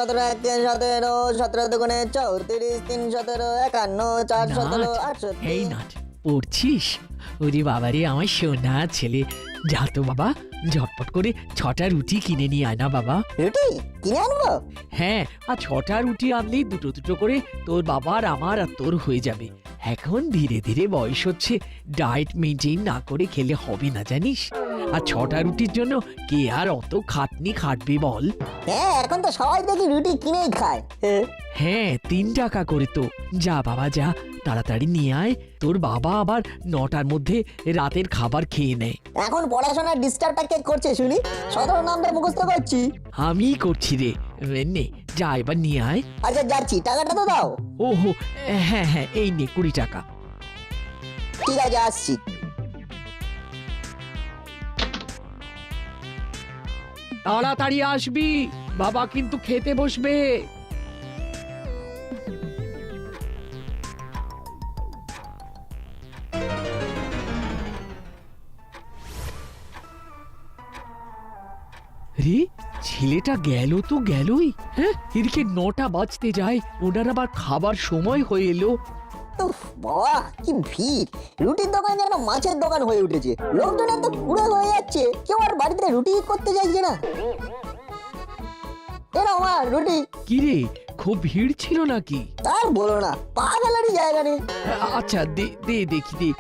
17 1 3 17, 17 দুগুণে 34, 3 17 51, 4 17 68। এই নাট পড়ছিস? ওরে বাবারে আমার সোনা ছেলে, যা তো বাবা ঝটপট করে 6টা রুটি কিনে নিয়ে আয় না বাবা। রুটি কিনে আনবো? হ্যাঁ, আর 6টা রুটি আনলেই দুটো দুটো করে তোর বাবার আমার আর তোর হয়ে যাবে। এখন ধীরে ধীরে বয়স হচ্ছে, ডায়েট মেনটেন না করে খেলে হবে না জানিস। আর 6টা রুটির জন্য কে আর অত খাটনি খাটবে বল? হ্যাঁ, এখন তো সবাই দেখি রুটি কিনেই খায়। হ্যাঁ, 3 টাকা করে তো। যা বাবা যা, তাড়াতাড়ি নিয়ে আয়, তোর বাবা আবার 9টার মধ্যে রাতের খাবার খেয়ে নেয়। এখন পড়াশোনার ডিস্টার্বটা কে করছে শুনি? 17 নামটা মুখস্থ করছি। আমিই করছি রে। নে যা এবার নিয়ে আয়। আচ্ছা যাচ্ছি, টাকাটা তো দাও। ওহো, হ্যাঁ হ্যাঁ, এই নে 20 টাকা। ঠিক আছে, আসছি। তাড়াতাড়ি আসবি, বাবা কিন্তু খেতে বসবে। রে, ছেলেটা গেল তো গেলই। হ্যাঁ, এদিকে 9টা বাজতে যায়, ওনার আবার খাবার সময় হয়ে এলো। উফ বাবা, কি ভিড়! রুটির দোকান যেন মাছের দোকান হয়ে উঠেছে। লোকজন এত কুড়ে হয়ে যাচ্ছে, কেউ আর বাড়িতে রুটি করতে চাইছে না। এরা আমার রুটি। কি রে, খুব ভিড় ছিল নাকি? তার বলো না, পা ফেলারই জায়গা নেই। আচ্ছা দে দে, দেখি দে,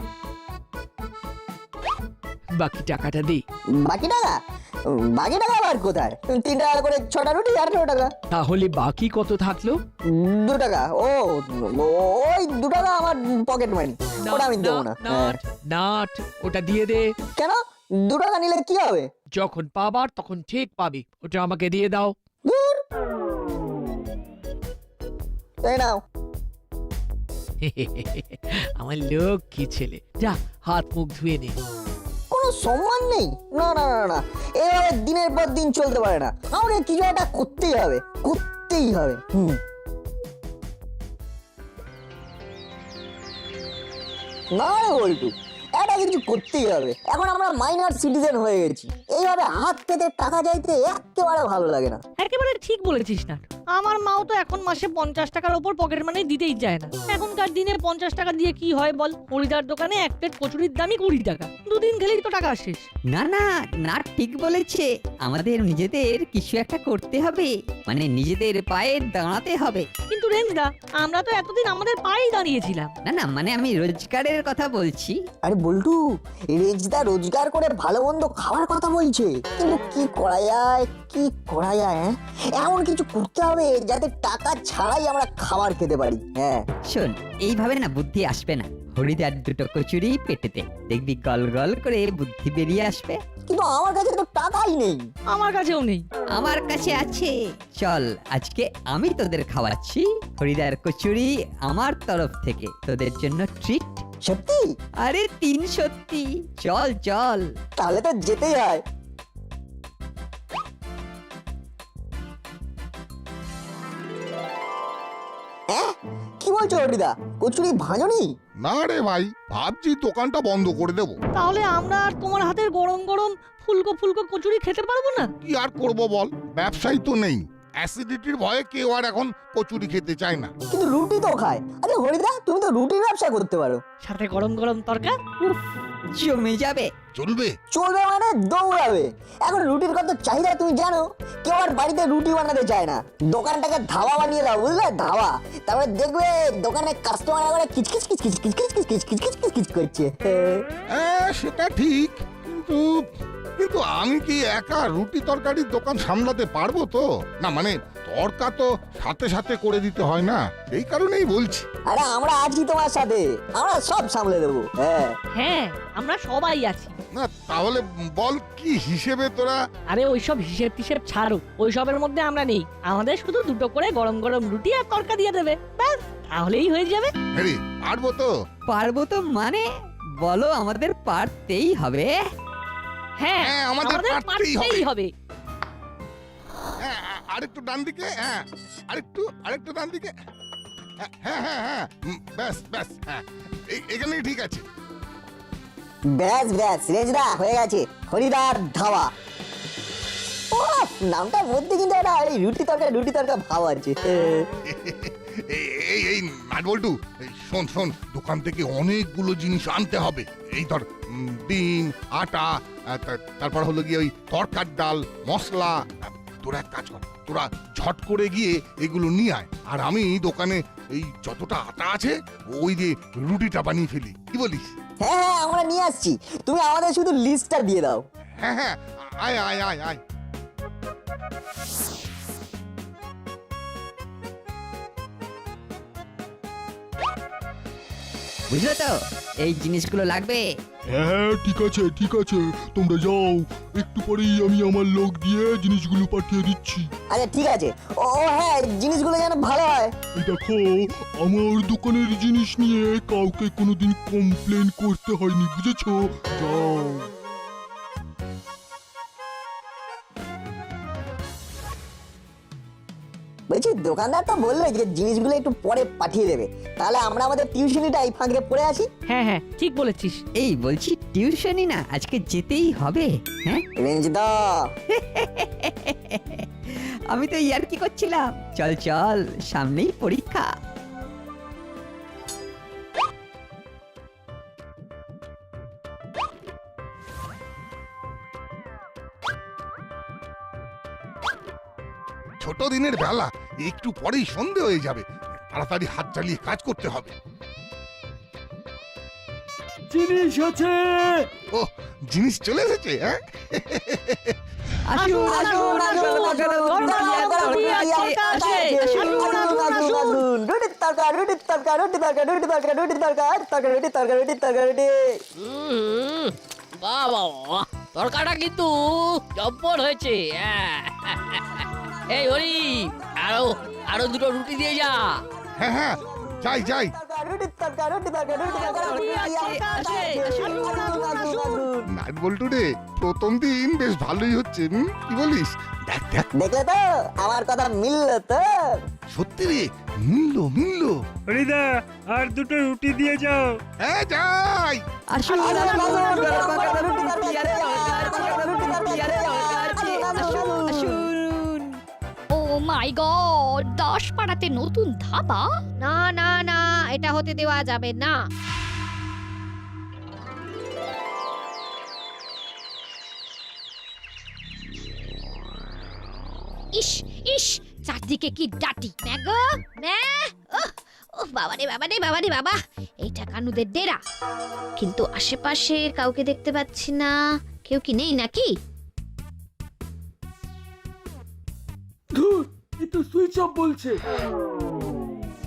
বাকি টাকাটা দে। বাকি টাকা? বাকি টাকা আবার কোথায়? 3 টাকা করে 6টা রুটি, 18 টাকা। তাহলে বাকি কত থাকলো? 2 টাকা। ওই 2 টাকা আমার পকেট মানি, ওটা আমি দেবো না। নাট, ওটা দিয়ে দে। কেন? 2 টাকা নিলে কি হবে? যখন পাবার তখন ঠিক পাবি, ওটা আমাকে দিয়ে দাও। ধুর। এই নাও। আমার লক্ষ্মী ছেলে, যা হাত মুখ ধুয়ে নে। কোনো সম্মান নেই? না না না না, এভাবে দিনের পর দিন চলতে পারে না। আমাকে কিছু একটা করতেই হবে, করতেই হবে। না রে বল্টু, এটা কিছু করতেই হবে। এখন আমরা মাইনর সিটিজেন হয়ে গেছি, এইভাবে হাত পেতে টাকা চাইতে একেবারে ভালো লাগে না। একেবারে ঠিক বলেছিস না। আমার মাও তো এখন মাসে 50 টাকার ওপর পকেট মানি দিতেই চায় না। এখনকার দিনে 50 টাকা দিয়ে কি হয় বল? হরিদার দোকানে এক প্লেট কচুরির দামই 20 টাকা। দুদিন খেলেই তো টাকা শেষ। না না না, ঠিক বলেছে। আমাদের নিজেদের কিছু একটা করতে হবে, মানে নিজেদের পায়ে দাঁড়াতে হবে। কিন্তু রেঞ্জদা, আমরা তো এতদিন আমাদের পায়েই দাঁড়িয়েছিলাম। না না, মানে আমি রোজগারের কথা বলছি। আরে বল্টু, রেজদা রোজগার করে ভালো মন্দ খাওয়ার কথা বলছে, কিন্তু কি করা যায়, কি করা যায়? এমন কিছু করতে হবে যাতে টাকা ছাড়াই আমরা খাবার খেতে পারি। হ্যাঁ শোন, এইভাবে না বুদ্ধি আসবে না। হরিদার 2টো কচুরি পেটেতে, দেখবি গল গল করে বুদ্ধি বেরিয়ে আসবে। কিন্তু আমার কাছে তো টাকাই নেই। আমার কাছেও নেই। আমার কাছে আছে। চল, আজকে আমি তোদের খাওয়াচ্ছি। হরিদার কচুরি আমার তরফ থেকে তোদের জন্য ট্রিট। সত্যি? আরে 3 সত্যি। চল চল। তাহলে তো যেতেই হয়। কি বলছো হরিদা, কচুরি ভাঙনি? না রে ভাই, ভাবছি দোকানটা বন্ধ করে দেব। তাহলে আমরা আর তোমার হাতের গরম গরম ফুলকো ফুলকো কচুরি খেতে পারবো না? কি আর করব বল, ব্যবসায়ী তো নেই। অ্যাসিডিটির ভয়ে কেউ আর এখন কচুরি খেতে চায় না। কিন্তু রুটি তো খায়। আরে হরিদা, তুমি তো রুটির ব্যবসা করতে পারো। সাথে গরম গরম তরকা। জমে যাবে। চলবে? চলবে মানে দৌড়াবে। এখন রুটির কত চাহিদা তুমি জানো? কেউ আর বাড়িতে রুটি বানাতে চায় না। দোকানটাকে ধাবা বানিয়ে দাও, বুঝলে? ধাবা। তারপরে দেখবে দোকানে কাস্টমার করে কিচকিচ কিচকিচ কিচকিচ কিচকিচ কিচকিচ কিচকিচ করছে। হ্যাঁ সেটা ঠিক, কিন্তু কিন্তু আমি কি একা রুটি তরকারির দোকান সামলাতে পারবো তো? না মানে তরকা তো সাথে সাথে করে দিতে হয় না, এই কারণেই বলছি। আরে আমরা আছি তোমার সাথে, আমরা সব সামলে দেবো। হ্যাঁ হ্যাঁ, আমরা সবাই আছি। না তাহলে বল কি হিসেবে তোরা? আরে ওইসব হিসেব টিসেব ছাড়ো, ওইসবের মধ্যে আমরা নেই। আমাদের শুধু 2টো করে গরম গরম রুটি আর তরকা দিয়ে দেবে, ব্যাস, তাহলেই হয়ে যাবে। আরে পারবো তো? পারবো তো মানে? বলো, আমাদের পারতেই হবে। হ্যাঁ, হ্যাঁ, আমাদের পারতেই পারতেই হবে। হ্যাঁ, আরেকটু ডান দিকে। হ্যাঁ, আরেকটু ডান দিকে। হ্যাঁ হ্যাঁ হ্যাঁ হ্যাঁ, ব্যাস ব্যাস, হ্যাঁ এখানেই ঠিক আছে। ব্যাস ব্যাস, রেজদা হয়ে গেছে হরিদার ধাবা। ও নামটার মধ্যে কিন্তু একটা এই রুটি তরকা ভাব আছে। এই নাটবল্টু, শোন শোন, দোকান থেকে অনেকগুলো জিনিস আনতে হবে। এই ধর ডিম, আটা, তারপর হলো গিয়ে ওই তরকার ডাল, মশলা। তোরা এক কাজ কর, তোরা ঝট করে গিয়ে এগুলো নিয়ে আয়, আর আমি দোকানে এই যতটা আটা আছে ওই দিয়ে রুটিটা বানিয়ে ফেলি, কি বলিস? হ্যাঁ, আমরা নিয়ে আসছি, তুমি আমাদের শুধু লিস্টটা দিয়ে দাও। হ্যাঁ, আয় আয় আয় আয়। বুঝলো তো, এই জিনিসগুলো লাগবে। হ্যাঁ ঠিক আছে তোমরা যাও, একটু পরেই আমি আমার লোক দিয়ে জিনিসগুলো পাঠিয়ে দিচ্ছি। আচ্ছা ঠিক আছে। ও হ্যাঁ, জিনিসগুলো যেন ভালো হয়। এই দেখো, আমার দোকানের জিনিস নিয়ে কাউকে কোনোদিন কমপ্লেন করতে হয়নি, বুঝেছো? যাও। বলছি দোকানদার তো বললো যে জিনিসগুলো একটু পরে পাঠিয়ে দেবে, তাহলে আমরা আমাদের টিউশনিটা এই ফাঁকে পড়ে আসি। হ্যাঁ ঠিক বলেছিস। এই বলছি, টিউশনি না আজকে যেতেই হবে? হ্যাঁ, রেঞ্জদা, আমি তো ইয়ার কি করছিলাম। চল চল, সামনেই পরীক্ষা। ছোট দিনের বেলা, একটু পরেই সন্ধে হয়ে যাবে, তাড়াতাড়ি হাত চালিয়ে কাজ করতে হবে। জিনিস আছে। ও, জিনিস চলে এসেছে, হ্যাঁ? আসুন আসুন, গরম গরম রুটি আর তরকারি আছে। রুটির তরকা। বাহ বাহ বাহ, তরকাটা কিন্তু জব্বর হয়েছে। এই হরি, আরো আরো দুটো রুটি দিয়ে যা। হ্যাঁ, যাই যাই। নাট বল্টু রে, প্রথম দিন বেশ ভালোই হচ্ছে, কি বলিস? দেখ দেখ, দেখলে তো আমার কথা মিললো তো। সত্যি রে, মিললো। হরিদা, আর দুটো রুটি দিয়ে যাও। হ্যাঁ, যাই। আসুন আসুন, গরম গরম রুটি আর তরকারি আছে। আসুন। ও মাই গড, 10 পাড়াতে নতুন ধাবা? না না না, এটা হতে দেওয়া যাবে না। ইস ইস, চারদিকে কি ডাটি ম্যাগো ম্যা। ও বাবারে বাবারে বাবারে বাবা, এইটা কানুদের ডেরা, কিন্তু আশেপাশে কাউকে দেখতে পাচ্ছি না। কেউ কি নেই নাকি? সুইচ অফ বলছে।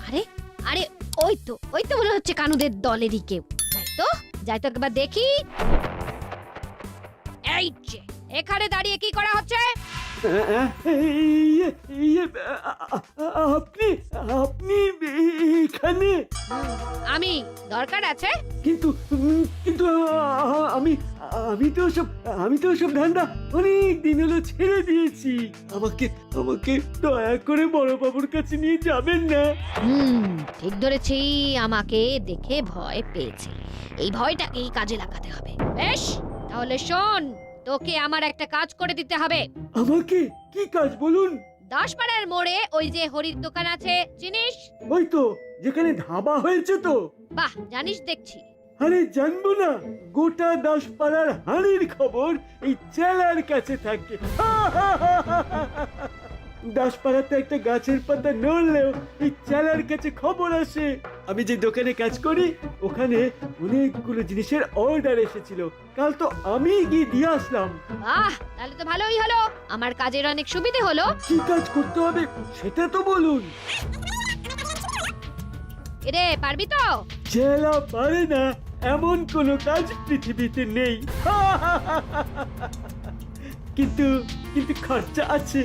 আরে আরে, ওই তো মনে হচ্ছে কানুদের দলেরই কেউ। যাই তো একবার দেখি। এই যে, এখানে দাঁড়িয়ে কি করা হচ্ছে? আপনি এখানে? আমি দরকার আছে? কিন্তু আমি তো সব ধান্দা অনেক দিন হলো ছেড়ে দিয়েছি। আমাকে দয়া করে বড় বাবুর কাছে নিয়ে যাবেন না? ঠিক ধরেছি, আমাকে দেখে ভয় পেয়েছে। এই ভয়টাকেই কাজে লাগাতে হবে। বেশ, তাহলে শোন, তোকে আমার একটা কাজ করে দিতে হবে। আমাকে কি কাজ বলুন? 10 পাড়ার মোড়ে ওই যে হরির দোকান আছে, চিনিস? ওই তো, যেখানে ধাবা হয়েছে তো। বাহ, জানিস দেখছি। আরে জানবো না, গোটা 10 পাড়ার হাড়ির খবর এই চেলার কাছে থাকে। 10 পাড়াতে একটা গাছের পাতা নড়লেও এই চেলার কাছে খবর আসে। আমি যে দোকানে কাজ করি, ওখানে অনেকগুলো জিনিসের অর্ডার এসেছিল, কাল তো আমি গিয়ে দিয়ে আসলাম। বাহ, তাহলে তো ভালোই হলো, আমার কাজের অনেক সুবিধে হলো। কি কাজ করতে হবে সেটা তো বলুন। এরে, পারবি তো? চেলা পারে না এমন কোনো কাজ পৃথিবীতে নেই। কিন্তু খরচা আছে।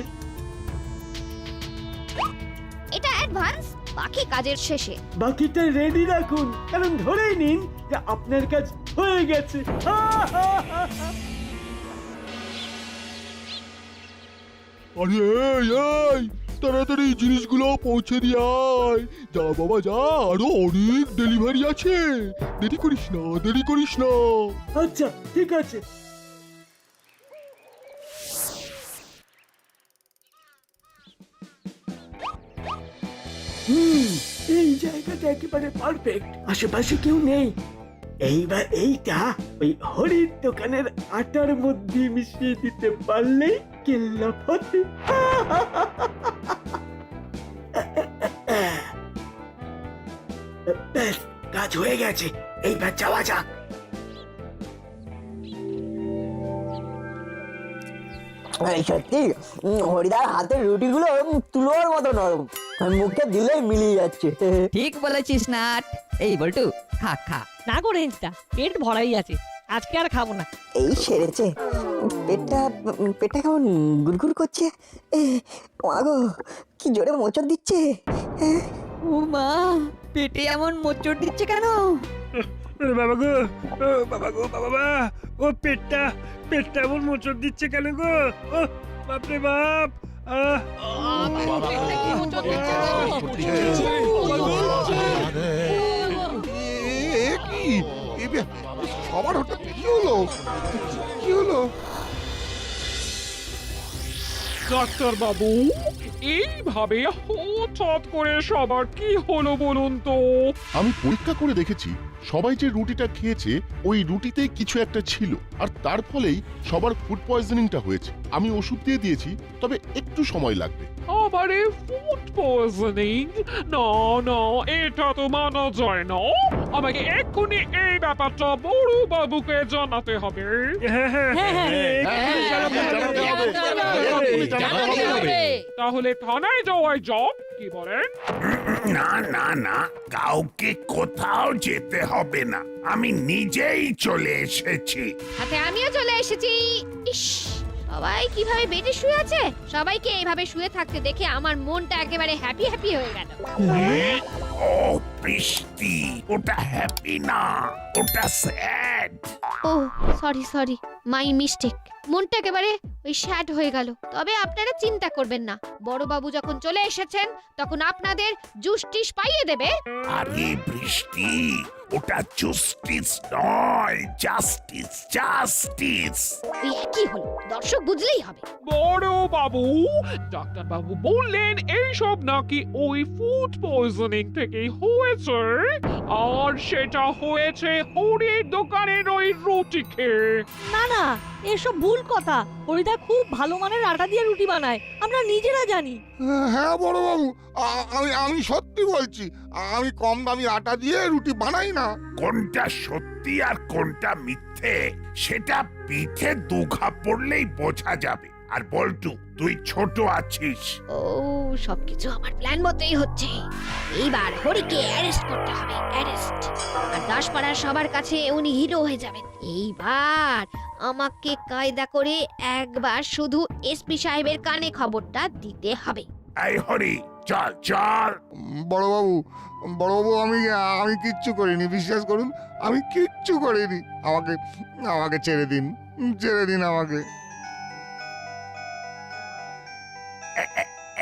এটা অ্যাডভান্স, বাকি কাজের শেষে। বাকিটা রেডি রাখুন, কারণ ধরেই নিন যে আপনার কাজ হয়ে গেছে। আরে এই তাড়াতাড়ি জিনিসগুলো পৌঁছে দিয়ে আয়। যা বাবা যা, আরো অনেক ডেলিভারি আছে, দেরি করিস না। আচ্ছা ঠিক আছে। এই জায়গাটা একেবারে পারফেক্ট, আশেপাশে কেউ নেই। এইবার এইটা ওই হরির দোকানের আটার মধ্যে মিশিয়ে দিতে পারলেই কেল্লা ফতে। ব্যাস, কাজ হয়ে গেছে, এইবার যাওয়া যাক। এই সত্যি হরিদার হাতের রুটিগুলো তুলোর মতো নরম, মুখে দিলেই মিলিয়ে যাচ্ছে। ঠিক বলেছিস নাট। এই বল্টু, খা খা। না গো রেঞ্জটা, পেট ভরাই আছে, আজকে আর খাবো না। এই সেরেছে, পেটটা পেটটা কেমন গুড়গুড় করছে। মাগো কি জোরে মোচড় দিচ্ছে। ও মা, পেটে এমন মোচড় দিচ্ছে কেন? ওরে বাবা গো, ও বাবা গো, বাবা, ও পেটটা এমন মোচড় দিচ্ছে কেন গো? ও বাপরে বাপ! সবার হঠাৎ কি হলো? কি হলো? ডাক্তার বাবু, এইভাবে হঠাৎ করে সবার কি হলো বলুন তো? আমি পরীক্ষা করে দেখেছি, সবাই যে রুটিটা খেয়েছে ওই রুটিতে কিছু একটা ছিল, আর তার ফলেই সবার ফুড পয়জনিংটা হয়েছে। আমি ওষুধ দিয়ে দিয়েছি, তবে একটু সময় লাগবে। আবারে ফুড পয়জনিং? না না, এটা তো মানা যায় না। আমাকে এক্ষুনি এই ব্যাপারটা বড় বাবুকে জানাতে হবে। হ্যাঁ হ্যাঁ হ্যাঁ, হ্যাঁ। জানাতে হবে। তাহলে থানায় যাওয়াই যাক, কি বলেন? না না না, কাউকে কোথাও যেতে হবে না, আমি নিজেই চলে এসেছি। সাথে আমিও চলে এসেছি। ইস, সবাই কিভাবে বেডে শুয়ে আছে, সবাইকে এইভাবে শুয়ে থাকতে দেখে আমার মনটা একেবারে হ্যাপি হয়ে গেল। ও বৃষ্টি, ওটা হ্যাপি না, ওটা sad. Oh sorry, my mistake. মনটা একেবারে ওই স্যাড হয়ে গেল। তবে আপনারা চিন্তা করবেন না, বড় বাবু যখন চলে এসেছেন তখন আপনাদের জুস্টিস পাইয়ে দেবে। আরে বৃষ্টি, ওটা জাস্টিস নয়, জাস্টিস। এই কি হলো, দর্শক বুঝলেই হবে। বড় বাবু, ডাক্তার বাবু বললেন এইসব নাকি ওই ফুড পয়জনিং থেকেই হয়েছে, আর সেটা হয়েছে হরির দোকানের ওই রুটি খেয়ে। না না, এসব ভুল কথা। হরিদা খুব ভালো মানের আটা দিয়ে রুটি বানায়, আমরা নিজেরা জানি। হ্যাঁ বড়বাবু, আমি সত্যি বলছি, আমি কম দামি আটা দিয়ে রুটি বানাই না। কোনটা সত্যি আর কোনটা মিথ্যে সেটা পিঠে দুঘা পড়লেই বোঝা যাবে। আর বল্টু, তুই ছোট আছিস। ও, সবকিছু আমার প্ল্যান মতোই হচ্ছে। এইবার হরিকে অ্যারেস্ট করতে হবে, অ্যারেস্ট। আর দাসপাড়ার সবার কাছে উনি হিরো হয়ে যাবেন। এইবার আমাকে কায়দা করে একবার শুধু এসপি সাহেবের কানে খবরটা দিতে হবে। এই হরি, চল চল। বড়বাবু, আমি কিচ্ছু করিনি, বিশ্বাস করুন, আমি কিচ্ছু করিনি। আমাকে ছেড়ে দিন আমাকে।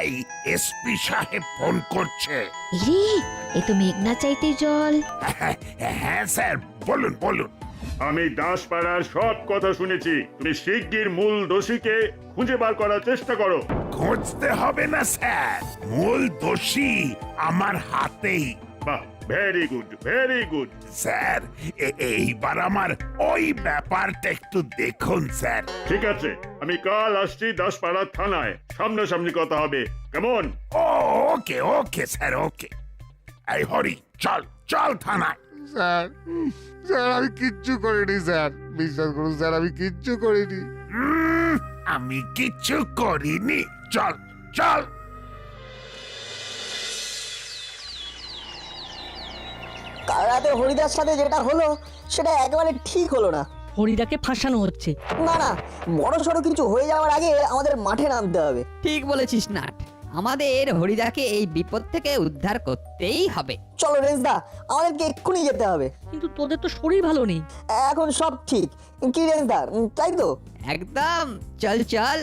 এই এসপি সাহেব ফোন করছে। ইরে, এ তো মেঘনা চাইতে জল। হ্যাঁ স্যার, বলুন। আমি দাসপাড়ার সব কথা শুনেছি। তুমি শিগগির মূল দোষীকে খুঁজে বার করার চেষ্টা করো। খুঁজতে হবে না স্যার, মূল দোষী আমার হাতেই। বাহ, ভেরি গুড স্যার, এইবার আমার ওই ব্যাপারটা একটু দেখুন স্যার। ঠিক আছে, আমি কাল আসছি দাসপাড়ার থানায়, সামনাসামনি কথা হবে, কেমন? ওকে স্যার, ওকে। এই হরি, চল থানায়। স্যার আমি কিচ্ছু করিনি স্যার, বিশ্বাস করুন স্যার, আমি কিচ্ছু করিনি। আমি কিচ্ছু করিনি, চল। কাল রাতে হরিদার সাথে যেটা হলো সেটা একেবারে ঠিক হলো না। হরিদাকে ফাঁসানো হচ্ছে। না, বড় সড়ো কিছু হয়ে যাওয়ার আগে আমাদের মাঠে নামতে হবে। ঠিক বলেছিস নাট, আমাদের হরিদাকে এই বিপদ থেকে উদ্ধার করতেই হবে। চলো রেঞ্জদা, আমাদেরকে এক্ষুনি যেতে হবে। কিন্তু তোদের তো শরীর ভালো নেই। এখন সব ঠিক কি রেঞ্জদা, তাই তো? একদম, চল।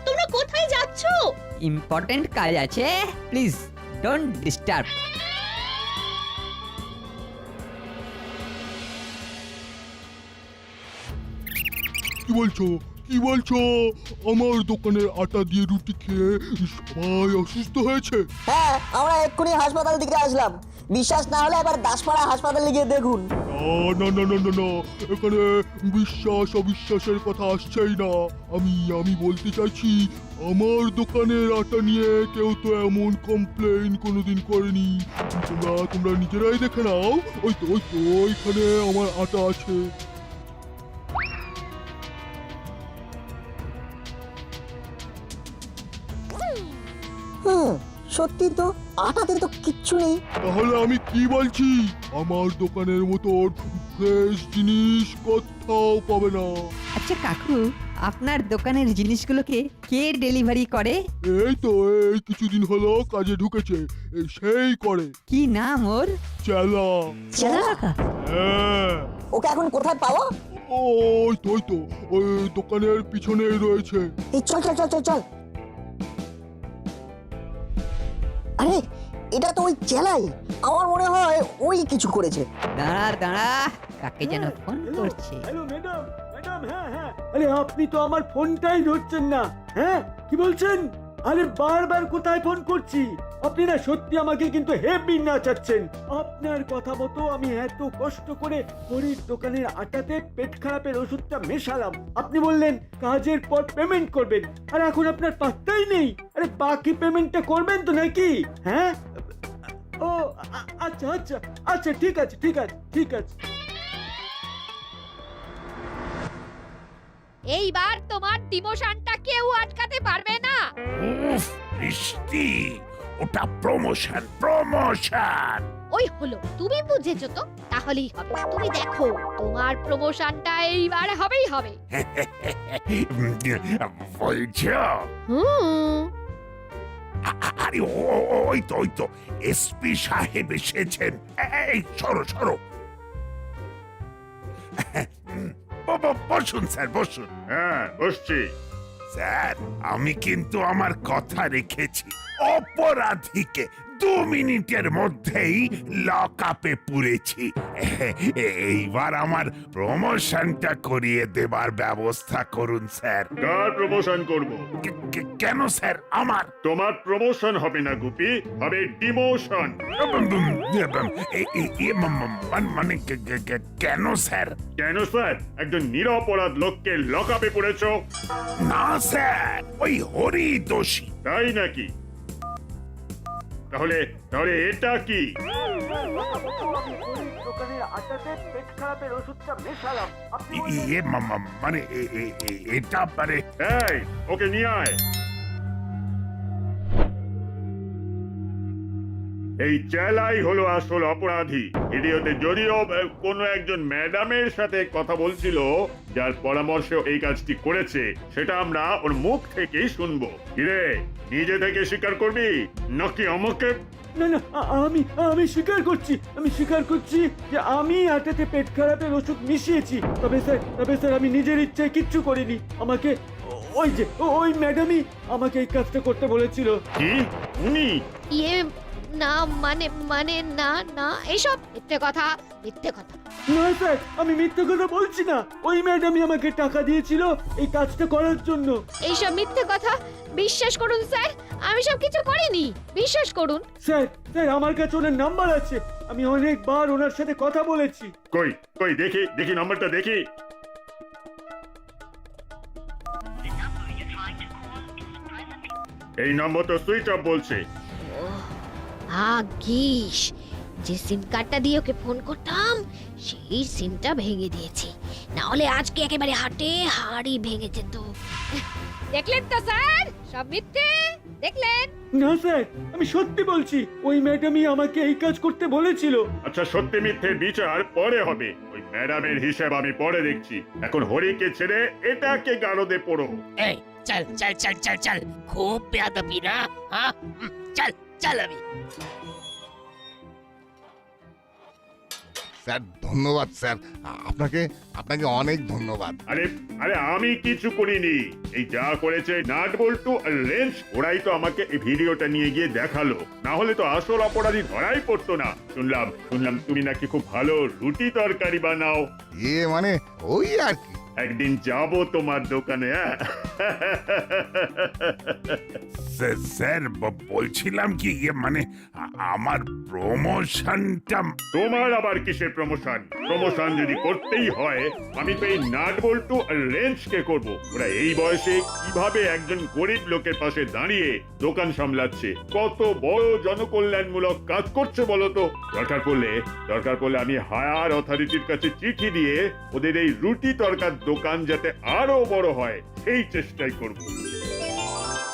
তোমরা কোথায় যাচ্ছ? ইম্পর্টেন্ট কাজ আছে, প্লিজ ডোন্ট ডিস্টার্ব। কি বলছো কি বলছো আমার দোকানের আটা দিয়ে রুটি খেয়ে সবাই অসুস্থ হয়েছে? হ্যাঁ, আমরা এক্ষুনি হাসপাতাল থেকে আসলাম। বিশ্বাস না হলে এবার দাসপাড়া হাসপাতালে গিয়ে দেখুন। না না না না না এখানে বিশ্বাস অবিশ্বাসের কথা আসছেই না। আমি বলতে চাইছি আমার দোকানের আটা নিয়ে কেউ তো এমন কমপ্লেইন কোনোদিন করেনি। তোমরা নিজেরাই দেখে নাও। ওই তো ওইখানে আমার আটা আছে। হুম, সত্যি তো, আটাতে তো কিচ্ছু নেই। তাহলে আমি কি বলছি, আমার দোকানের মতন ফ্রেশ জিনিস কোথাও পাবে না। আচ্ছা কাকু, আপনার দোকানের জিনিসগুলোকে কে ডেলিভারি করে? এই তো এই কিছুদিন হলো কাজে ঢুকেছে, এই সেই করে। কি নাম ওর? চেলা। চেলা কাকা? হ্যাঁ। ওকে এখন কোথায় পাবো? ওই তো ওই দোকানের পিছনেই রয়েছে। এই চল চল চল চল চল। আরে, এটা তো ওই চেলাই। আমার মনে হয় ওই কিছু করেছে। দাঁড়া, কাকে যেন ফোন করছে। হ্যালো ম্যাডাম, ম্যাডাম, হ্যাঁ হ্যাঁ। আরে আপনি তো আমার ফোনটাই ধরছেন না। হ্যাঁ, কি বলছেন? আরে বারবার কোথায় ফোন করছি? আপনি না সত্যি আমাকে কিন্তু হেভি নাচাচ্ছেন। আপনার কথা মতো আমি এত কষ্ট করে হরির দোকানের আটাতে পেট খারাপের ওষুধটা মেশালাম। আপনি বললেন কাজের পর পেমেন্ট করবেন, আর এখন আপনার পাত্তাই নেই। আরে বাকি পেমেন্টটা করবেন তো নাকি? হ্যাঁ, ও আচ্ছা আচ্ছা আচ্ছা, ঠিক আছে ঠিক আছে ঠিক আছে। এইবার তোমার ডিমোশনটা কেউ আটকাতে পারবে না। উফ, বৃষ্টি, ওটা প্রমোশন। ওই হলো, তুমি বুঝেছো তো, তাহলেই হবে। তুমি দেখো, তোমার প্রমোশনটা এইবার হবেই হবে। বলছো? আরে ওই তো এসপি সাহেব এসেছেন। এই সরো। বসুন স্যার, বসুন। হ্যাঁ, বসছি। স্যার, আমি কিন্তু আমার কথা রেখেছি। অপরাধীকে 2 মিনিটের মধ্যেই লক আপে পুরেছি। এইবার আমার প্রমোশনটা করিয়ে দেবার ব্যবস্থা করুন স্যার। কার প্রমোশন করব? কেন স্যার আমার? তোমার প্রমোশন হবে না গুপি, হবে ডিমোশন। মানে কেন স্যার? কেন স্যার? একজন নিরপরাধ লোককে লকআপে পুরেছো। না স্যার, ওই হরি দোষী। তাই নাকি? তাহলে এটা কি? দোকানের আটাতে পেট খারাপের ওষুধটা মেশালাম। আপনি মানে এটা পারে। এই, ওকে নিয়ে আয়। এই চেলাই হলো আসল অপরাধী। ভিডিওতে যদিও কোনো একজন ম্যাডামের সাথে কথা বলছিল, যার পরামর্শে এই কাজটি করেছে, সেটা আমরা ওর মুখ থেকেই শুনবো। কিরে, নিজে থেকে স্বীকার করবি নাকি আমাকে? না না, আমি স্বীকার করছি যে আমি আটাতে পেট খারাপের ওষুধ মিশিয়েছি। তবে স্যার আমি নিজের ইচ্ছায় কিচ্ছু করিনি। আমাকে ওই ম্যাডামই আমাকে এই কাজটা করতে বলেছিল। কি? উনি? ইয়ে না, মানে না, এইসব মিথ্যে কথা। না স্যার, আমি মিথ্যে কথা বলছি না। ওই ম্যাডামই আমাকে টাকা দিয়েছিল এই কাজটা করার জন্য। এইসব মিথ্যে কথা বিশ্বাস করুন স্যার, আমি সব কিছু করিনি, বিশ্বাস করুন। স্যার আমার কাছে ওনার নাম্বার আছে। আমি অনেকবার ওনার সাথে কথা বলেছি। কই দেখি নাম্বারটা দেখি। এই নম্বর তো সুইচ অফ বলছে। ভাগ্যিস, যে সিম কার্ডটা দিয়ে ওকে ফোন করতাম সেই সিমটা ভেঙে দিয়েছি, না হলে আজকে একেবারে হাড়ি ভেঙে যেত। দেখলেন তো স্যার, সব মিথ্যে। দেখলেন? না স্যার, আমি সত্যি বলছি। ওই ম্যাডামই আমাকে এই কাজ করতে বলেছিল। আচ্ছা, সত্যি মিথ্যের বিচার পরে হবে। ওই ম্যাডামের হিসাব আমি পরে দেখছি। এখন হরিকে ছেড়ে এটাকে গারদে পড়ো। এই চল, খুব বেয়াদবি না? হ্যাঁ, চল আমি। স্যার ধন্যবাদ স্যার, আপনাকে অনেক ধন্যবাদ। আরে আমি কিছু করিনি। এই যা করেছে নাট বল্টু আর রেঞ্জ, ওরাই তো আমাকে এই ভিডিওটা নিয়ে গিয়ে দেখালো। না হলে তো আসল অপরাধী ধরাই পড়তো না। শুনলাম তুমি নাকি খুব ভালো রুটি তরকারি বানাও। মানে ওই আর কি। একদিন যাব তোমার দোকানে। স্যার বলছিলাম কি মানে আমার প্রমোশনটা। তোমার আবার কিসের প্রমোশন? প্রমোশন যদি করতেই হয়, আমি তো এই নাট বল্টু আর রেঞ্জকে করব। ওরা এই বয়সে কিভাবে একজন গরিব লোকের পাশে দাঁড়িয়ে দোকান সামলাচ্ছে, কত বড় জনকল্যাণমূলক কাজ করছে বলো তো। দরকার পড়লে আমি হায়ার অথরিটির কাছে চিঠি দিয়ে ওদের এই রুটি তরকার দোকান যাতে আরো বড় হয় সেই চেষ্টাই করব।